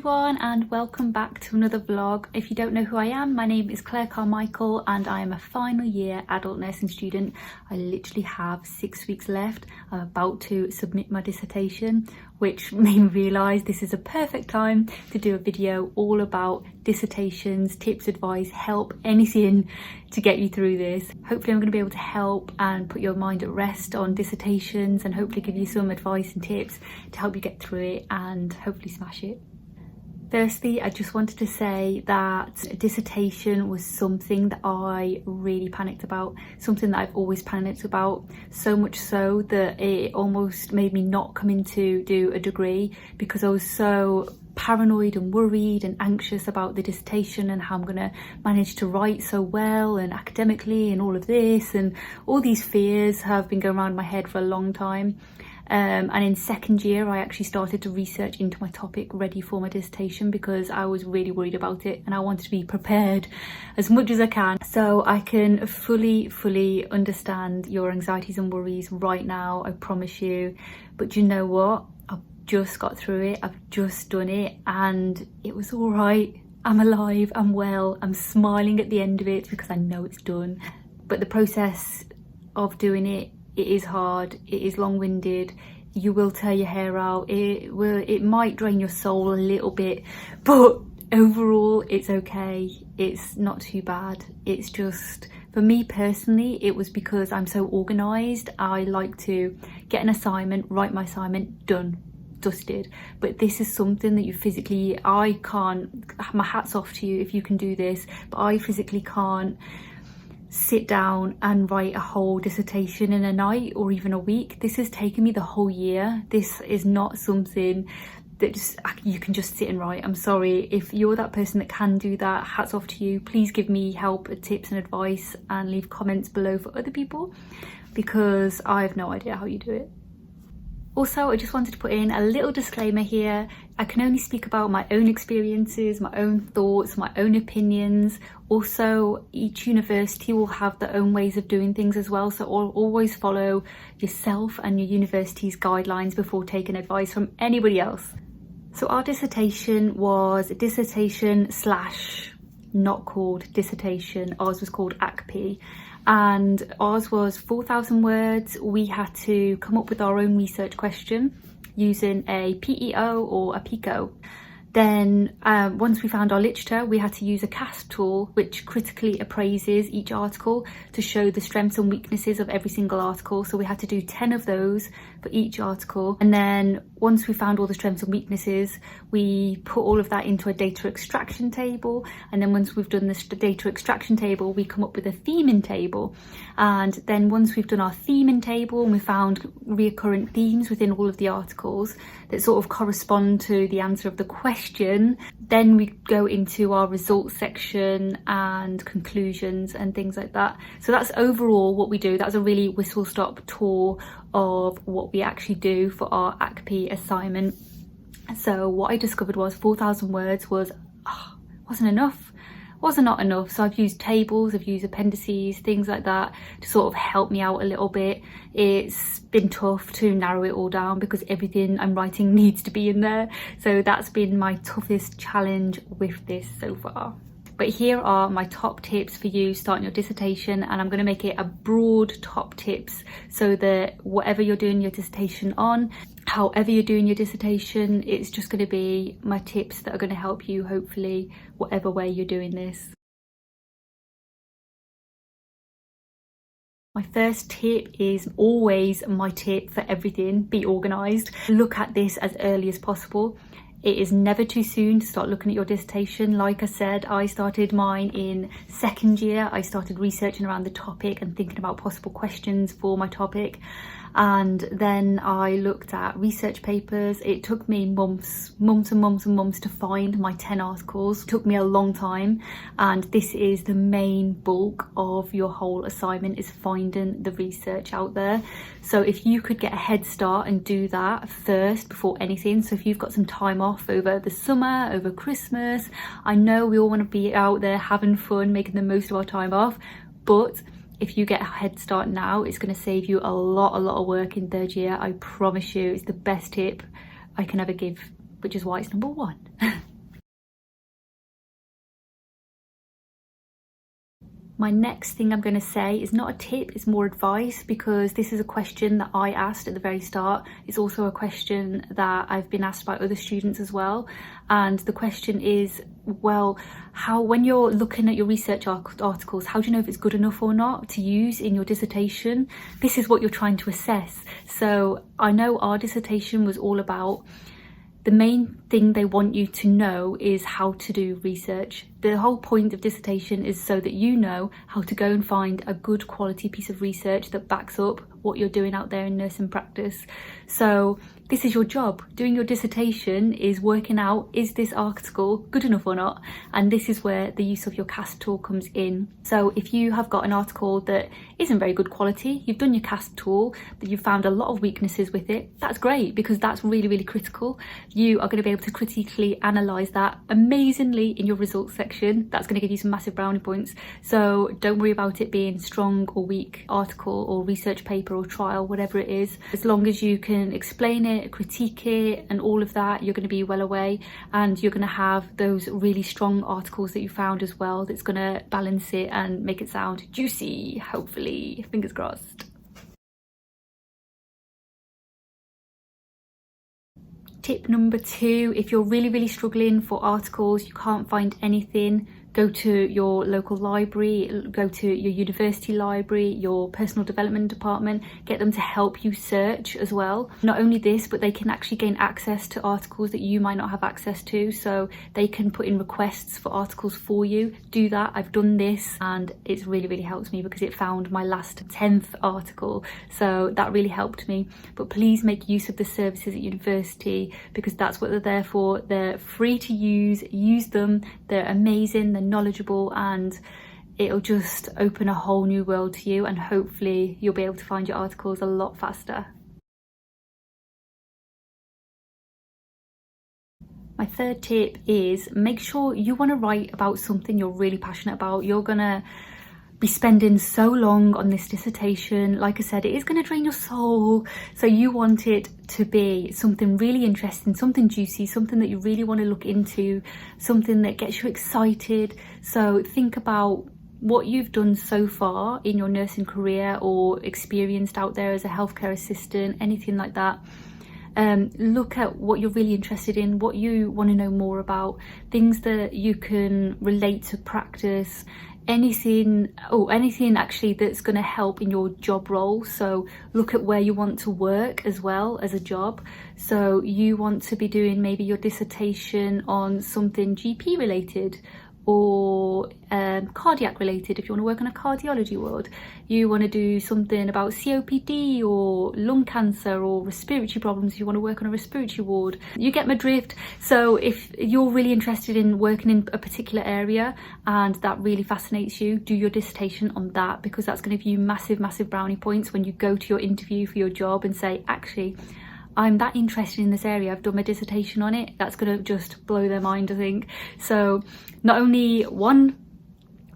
everyone and welcome back to another vlog. If you don't know who I am, my name is Claire Carmichael and I am a final year adult nursing student. I literally have 6 weeks left. I'm about to submit my dissertation, which made me realise this is a perfect time to do a video all about dissertations, tips, advice, help, anything to get you through this. Hopefully I'm going to be able to help and put your mind at rest on dissertations and hopefully give you some advice and tips to help you get through it and hopefully smash it. Firstly, I just wanted to say that a dissertation was something that I really panicked about, something that I've always panicked about, so much so that it almost made me not come in to do a degree because I was so paranoid and worried and anxious about the dissertation and how I'm going to manage to write so well and academically and all of this, and all these fears have been going around in my head for a long time. And in second year I actually started to research into my topic ready for my dissertation because I was really worried about it and I wanted to be prepared as much as I can. So I can fully understand your anxieties and worries right now, I promise you. But you know what? I've just got through it, I've just done it and it was all right. I'm alive, I'm well, I'm smiling at the end of it because I know it's done. But the process of doing it is hard, it is long-winded, you will tear your hair out, it might drain your soul a little bit, but overall it's okay, it's not too bad. It's just, for me personally, it was because I'm so organised. I like to get an assignment, write my assignment, done, dusted. But this is something that you physically, I can't, my hat's off to you if you can do this, but I physically can't sit down and write a whole dissertation in a night or even a week. This has taken me the whole year. This is not something that just you can just sit and write. I'm sorry, if you're that person that can do that, hats off to you. Please give me help, tips and advice and leave comments below for other people because I have no idea how you do it. Also, I just wanted to put in a little disclaimer here. I can only speak about my own experiences, my own thoughts, my own opinions. Also, each university will have their own ways of doing things as well. So always follow yourself and your university's guidelines before taking advice from anybody else. So our dissertation was a dissertation / not called dissertation. Ours was called ACP. And ours was 4,000 words. We had to come up with our own research question using a PEO or a PICO. Then once we found our literature, we had to use a CASP tool which critically appraises each article to show the strengths and weaknesses of every single article. So we had to do 10 of those for each article. And then once we found all the strengths and weaknesses, we put all of that into a data extraction table. And then once we've done this data extraction table, we come up with a theming table. And then once we've done our theming table and we found recurrent themes within all of the articles that sort of correspond to the answer of the question, then we go into our results section and conclusions and things like that. So that's overall what we do. That's a really whistle-stop tour of what we actually do for our ACP assignment. So what I discovered was 4,000 words wasn't not enough. So I've used tables, I've used appendices, things like that to sort of help me out a little bit. It's been tough to narrow it all down because everything I'm writing needs to be in there. So that's been my toughest challenge with this so far. But here are my top tips for you starting your dissertation, and I'm going to make it a broad top tips so that whatever you're doing your dissertation on, however you're doing your dissertation, it's just going to be my tips that are going to help you hopefully whatever way you're doing this. My first tip is always my tip for everything: be organised. Look at this as early as possible. It is never too soon to start looking at your dissertation. Like I said, I started mine in second year. I started researching around the topic and thinking about possible questions for my topic. And then I looked at research papers. It took me months to find my 10 articles. It took me a long time. And this is the main bulk of your whole assignment, is finding the research out there. So if you could get a head start and do that first before anything. So if you've got some time off over the summer, over Christmas, I know we all want to be out there having fun, making the most of our time off, but if you get a head start now, it's going to save you a lot of work in third year. I promise you, it's the best tip I can ever give, which is why it's number one. My next thing I'm going to say is not a tip, it's more advice, because this is a question that I asked at the very start. It's also a question that I've been asked by other students as well. And the question is, well, when you're looking at your research articles, how do you know if it's good enough or not to use in your dissertation? This is what you're trying to assess. So I know our dissertation was all about, the main thing they want you to know is how to do research. The whole point of dissertation is so that you know how to go and find a good quality piece of research that backs up what you're doing out there in nursing practice. So this is your job. Doing your dissertation is working out, is this article good enough or not? And this is where the use of your CAST tool comes in. So if you have got an article that isn't very good quality, you've done your CAST tool, but you've found a lot of weaknesses with it, that's great, because that's really, really critical. You are going to be able to critically analyse that amazingly in your results section. That's going to give you some massive brownie points. So don't worry about it being strong or weak article or research paper or trial, whatever it is. As long as you can explain it, critique it and all of that, you're going to be well away, and you're going to have those really strong articles that you found as well, that's going to balance it and make it sound juicy, hopefully, fingers crossed. Tip number 2, if you're really, really struggling for articles, you can't find anything, go to your local library, go to your university library, your personal development department, get them to help you search as well. Not only this, but they can actually gain access to articles that you might not have access to, so they can put in requests for articles for you. Do that. I've done this and it's really, really helped me, because it found my last 10th article, so that really helped me. But please make use of the services at university, because that's what they're there for. They're free to use them, they're amazing, they're knowledgeable, and it'll just open a whole new world to you, and hopefully you'll be able to find your articles a lot faster. My third tip is, make sure you want to write about something you're really passionate about. You're gonna be spending so long on this dissertation. Like I said, it is going to drain your soul, so you want it to be something really interesting, something juicy, something that you really want to look into, something that gets you excited. So think about what you've done so far in your nursing career, or experienced out there as a healthcare assistant, anything like that. Look at what you're really interested in, what you want to know more about, things that you can relate to practice, anything actually that's going to help in your job role. So look at where you want to work as well as a job. So you want to be doing maybe your dissertation on something GP related, or cardiac related if you want to work on a cardiology ward. You want to do something about COPD or lung cancer or respiratory problems if you want to work on a respiratory ward. You get my drift. So if you're really interested in working in a particular area and that really fascinates you, do your dissertation on that, because that's going to give you massive brownie points when you go to your interview for your job and say, actually, I'm that interested in this area, I've done my dissertation on it. That's going to just blow their mind, I think. So not only one,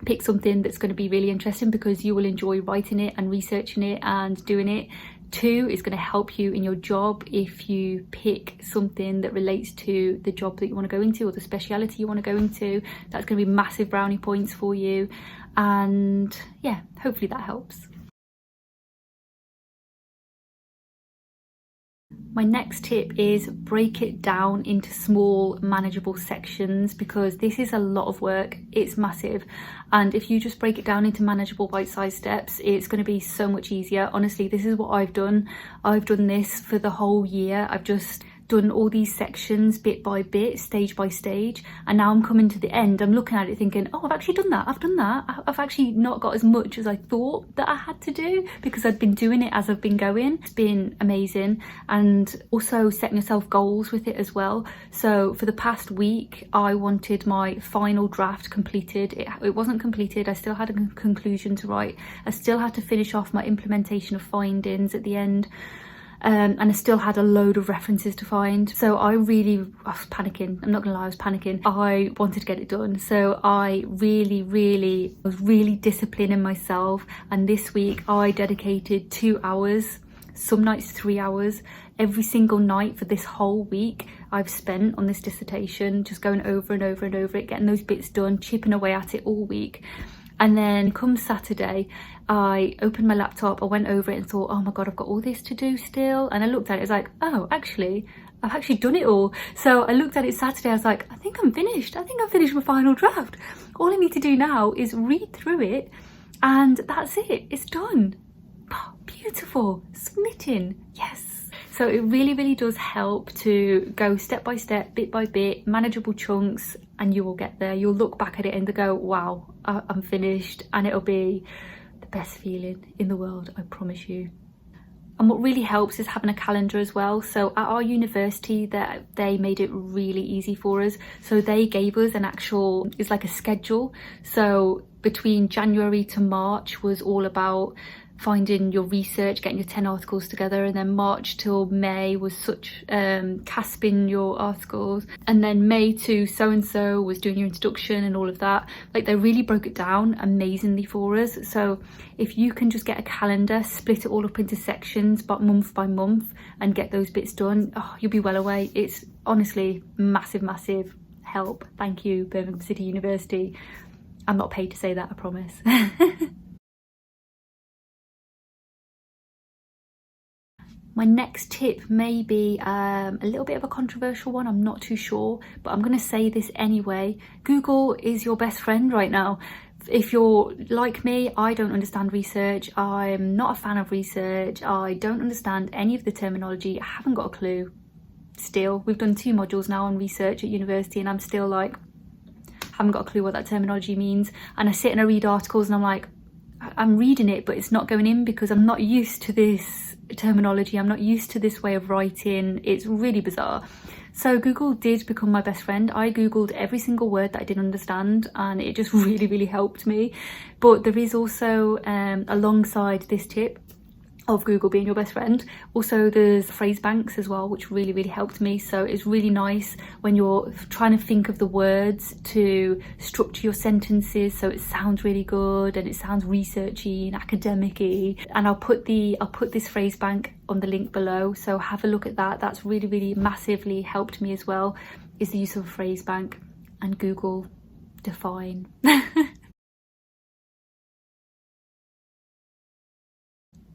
pick something that's going to be really interesting because you will enjoy writing it and researching it and doing it. 2, is going to help you in your job if you pick something that relates to the job that you want to go into, or the speciality you want to go into. That's going to be massive brownie points for you. And yeah, hopefully that helps. My next tip is, break it down into small manageable sections, because this is a lot of work, it's massive, and if you just break it down into manageable bite-sized steps, it's going to be so much easier. Honestly, this is what I've done this for the whole year. I've just done all these sections bit by bit, stage by stage, and now I'm coming to the end, I'm looking at it thinking, oh, I've actually done that, I've actually not got as much as I thought that I had to do, because I've been doing it as I've been going. It's been amazing. And also setting yourself goals with it as well. So for the past week, I wanted my final draft completed. It wasn't completed, I still had a conclusion to write, I still had to finish off my implementation of findings at the end. And I still had a load of references to find. So I was panicking. I'm not gonna lie, I was panicking. I wanted to get it done. So I was really disciplining myself. And this week I dedicated 2 hours, some nights 3 hours, every single night for this whole week I've spent on this dissertation, just going over and over and over it, getting those bits done, chipping away at it all week. And then come Saturday, I opened my laptop, I went over it and thought, oh my God, I've got all this to do still. And I looked at it, it was like, oh, actually, I've actually done it all. So I looked at it Saturday, I was like, I think I'm finished. I think I've finished my final draft. All I need to do now is read through it and that's it, it's done. Oh, beautiful, submitting, yes. So it really, really does help to go step by step, bit by bit, manageable chunks, and you will get there. You'll look back at it and go, wow, I'm finished, and it'll be the best feeling in the world, I promise you. And what really helps is having a calendar as well. So at our university, that they made it really easy for us. So they gave us an actual, it's like a schedule. So between January to March was all about finding your research, getting your 10 articles together, and then March till May was such casping your articles, and then May to so-and-so was doing your introduction and all of that. Like, they really broke it down amazingly for us. So if you can just get a calendar, split it all up into sections but month by month and get those bits done, oh, you'll be well away. It's honestly massive help. Thank you, Birmingham City University. I'm not paid to say that, I promise. My next tip may be a little bit of a controversial one, I'm not too sure, but I'm going to say this anyway. Google is your best friend right now. If you're like me, I don't understand research, I'm not a fan of research, I don't understand any of the terminology, I haven't got a clue. Still, we've done 2 modules now on research at university and I'm still like, haven't got a clue what that terminology means. And I sit and I read articles and I'm like, I'm reading it but it's not going in because I'm not used to this terminology, I'm not used to this way of writing. It's really bizarre. So Google did become my best friend. I googled every single word that I didn't understand and it just really helped me. But there is also alongside this tip of Google being your best friend, also there's phrase banks as well, which really helped me. So it's really nice when you're trying to think of the words to structure your sentences so it sounds really good and it sounds researchy and academic-y. And I'll put this phrase bank on the link below, so have a look at that. That's really massively helped me as well, is the use of a phrase bank. And Google, define.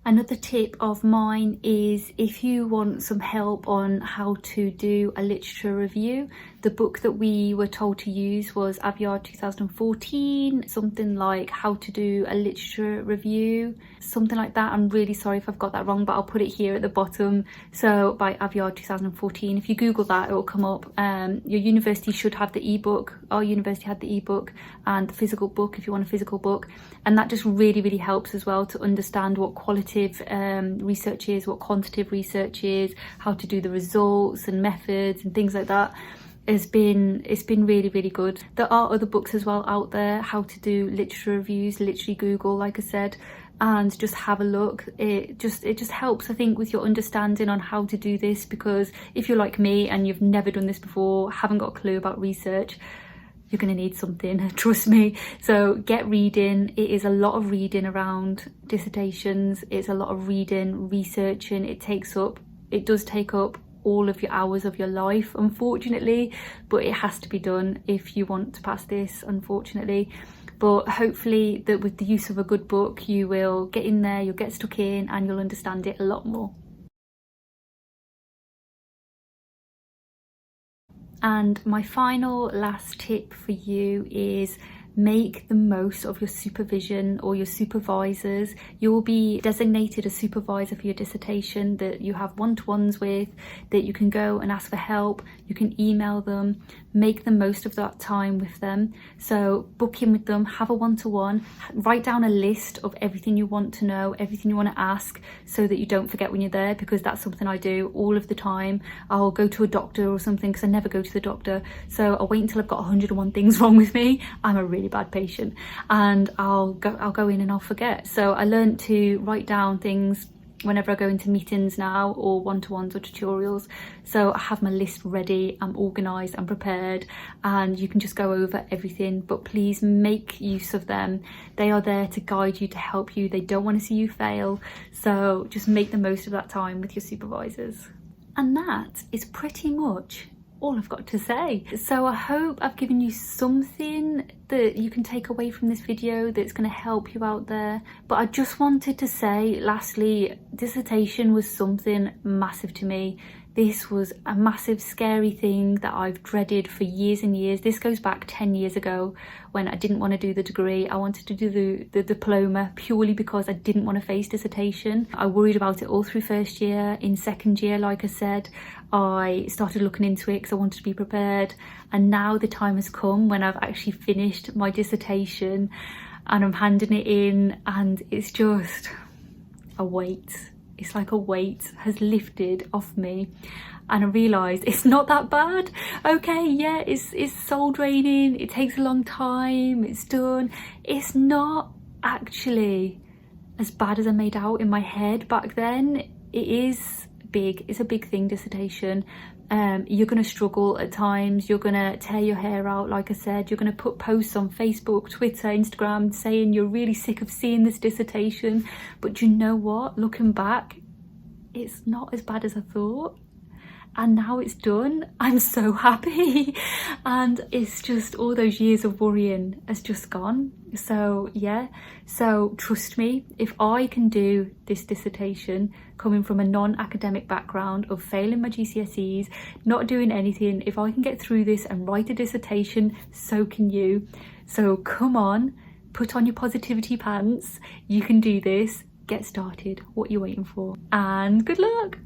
Another tip of mine is if you want some help on how to do a literature review, the book that we were told to use was Aviard 2014, something like How to Do a Literature Review, something like that. I'm really sorry if I've got that wrong, but I'll put it here at the bottom. So by Aviard 2014, if you Google that, it will come up. Your university should have the ebook. Our university had the ebook and the physical book if you want a physical book. And that just really helps as well to understand what qualitative research is, what quantitative research is, how to do the results and methods and things like that. It's been really good. There are other books as well out there, how to do literature reviews. Literally Google, like I said, and just have a look. It just helps, I think, with your understanding on how to do this, because if you're like me and you've never done this before, haven't got a clue about research, you're going to need something, trust me. So get reading. It is a lot of reading around dissertations. It's a lot of reading, researching. It does take up all of your hours of your life, unfortunately, but it has to be done if you want to pass this, unfortunately. But hopefully that with the use of a good book, you will get in there, you'll get stuck in, and you'll understand it a lot more. And my final last tip for you is make the most of your supervision or your supervisors. You will be designated a supervisor for your dissertation that you have one-to-ones with, that you can go and ask for help, you can email them, make the most of that time with them. So book in with them, have a one-to-one, write down a list of everything you want to know, everything you want to ask, so that you don't forget when you're there, because that's something I do all of the time. I'll go to a doctor or something, because I never go to the doctor, so I'll wait until I've got 101 things wrong with me. I'm a really bad patient, and I'll go in and I'll forget. So I learned to write down things whenever I go into meetings now, or one-to-ones or tutorials. So I have my list ready, I'm organised, I'm prepared, and you can just go over everything. But please make use of them. They are there to guide you, to help you. They don't want to see you fail. So just make the most of that time with your supervisors. And that is pretty much all I've got to say. So I hope I've given you something that you can take away from this video that's going to help you out there. But I just wanted to say, lastly, dissertation was something massive to me. This was a massive, scary thing that I've dreaded for years and years. This goes back 10 years ago when I didn't want to do the degree. I wanted to do the diploma purely because I didn't want to face dissertation. I worried about it all through first year. In second year, like I said, I started looking into it because I wanted to be prepared. And now the time has come when I've actually finished my dissertation and I'm handing it in, and it's just a weight. It's like a weight has lifted off me, and I realised it's not that bad. Okay, yeah, it's soul draining, it takes a long time, it's done. It's not actually as bad as I made out in my head back then. It is big, it's a big thing, dissertation. You're going to struggle at times, you're going to tear your hair out, like I said, you're going to put posts on Facebook, Twitter, Instagram saying you're really sick of seeing this dissertation. But you know what, looking back, it's not as bad as I thought. And now it's done. I'm so happy. And it's just all those years of worrying has just gone. So yeah, so trust me, if I can do this dissertation coming from a non-academic background of failing my GCSEs, not doing anything, if I can get through this and write a dissertation, so can you. So come on, put on your positivity pants. You can do this. Get started. What are you waiting for? And good luck.